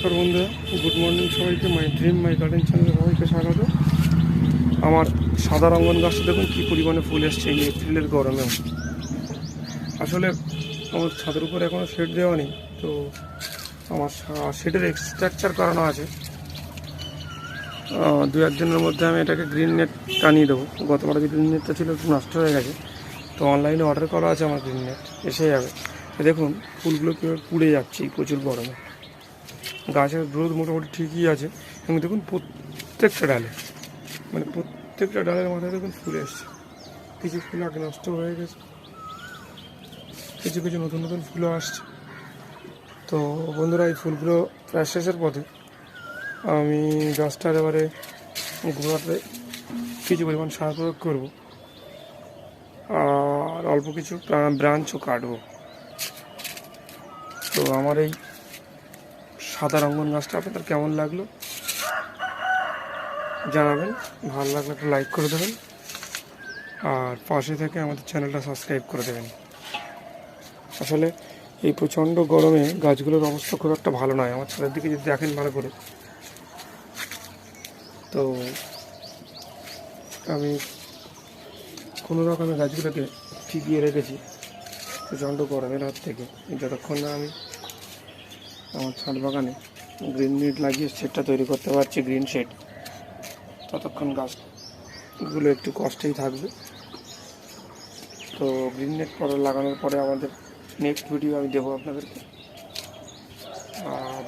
নমস্কার বন্ধুরা, good morning সবাইকে। মাই ড্রিম মাই গার্ডেন চ্যানেলে সবাইকে স্বাগত। আমার সাদা রঙ্গন গাছটা দেখুন কী পরিমাণে ফুল এসছে এই এপ্রিলের গরমেও। আসলে আমার ছাদের উপরে এখনও শেড দেওয়া নেই, তো আমার শেডের স্ট্রাকচার করানো আছে। দু একদিনের মধ্যে আমি এটাকে গ্রিন নেট টানিয়ে দেবো। গতবার যে গ্রিন নেটটা ছিল একটু নষ্ট হয়ে গেছে, তো অনলাইনে অর্ডার করা আছে আমার গ্রিন নেট, এসে যাবে। দেখুন ফুলগুলো কীভাবে পুড়ে যাচ্ছে এই প্রচুর গরমে। গাছের গ্রোথ মোটামুটি ঠিকই আছে, এবং দেখুন প্রত্যেকটা ডালের মাথায় দেখুন ফুল এসছে। কিছু ফুল আগে নষ্ট হয়ে গেছে, কিছু কিছু নতুন নতুন ফুলও আসছে। তো বন্ধুরা, এই ফুলগুলো প্রায় শেষের পথে। আমি গাছটার এবারে গোড়াতে কিছু পরিমাণ সার প্রয়োগ করব, আর অল্প কিছু ব্রাঞ্চও কাটবো। তো আমার এই সাদা রঙ্গন গাছটা আপনাদের কেমন লাগলো জানাবেন। ভালো লাগলে একটা লাইক করে দেবেন, আর পাশে থেকে আমাদের চ্যানেলটা সাবস্ক্রাইব করে দেবেন। আসলে এই প্রচণ্ড গরমে গাছগুলোর অবস্থা খুব একটা ভালো নয়। আমার ছাদের দিকে যদি দেখেন ভালো করে, তো আমি কোনো রকমের গাছগুলোকে টিকিয়ে রেখেছি প্রচণ্ড গরমের হাত থেকে। যতক্ষণ না আমি আমার ছাদ বাগানে গ্রিন নেট লাগিয়ে শেডটা তৈরি করতে পারছি, গ্রিন শেড, ততক্ষণ গাছগুলো একটু কষ্টেই থাকবে। তো গ্রিন নেট লাগানোর পরে আমাদের নেক্সট ভিডিও আমি দেবো আপনাদেরকে।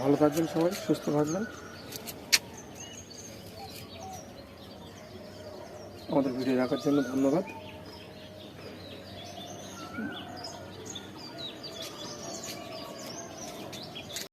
ভালো থাকবেন সবাই, সুস্থ থাকবেন। আমাদের ভিডিও দেখার জন্য ধন্যবাদ।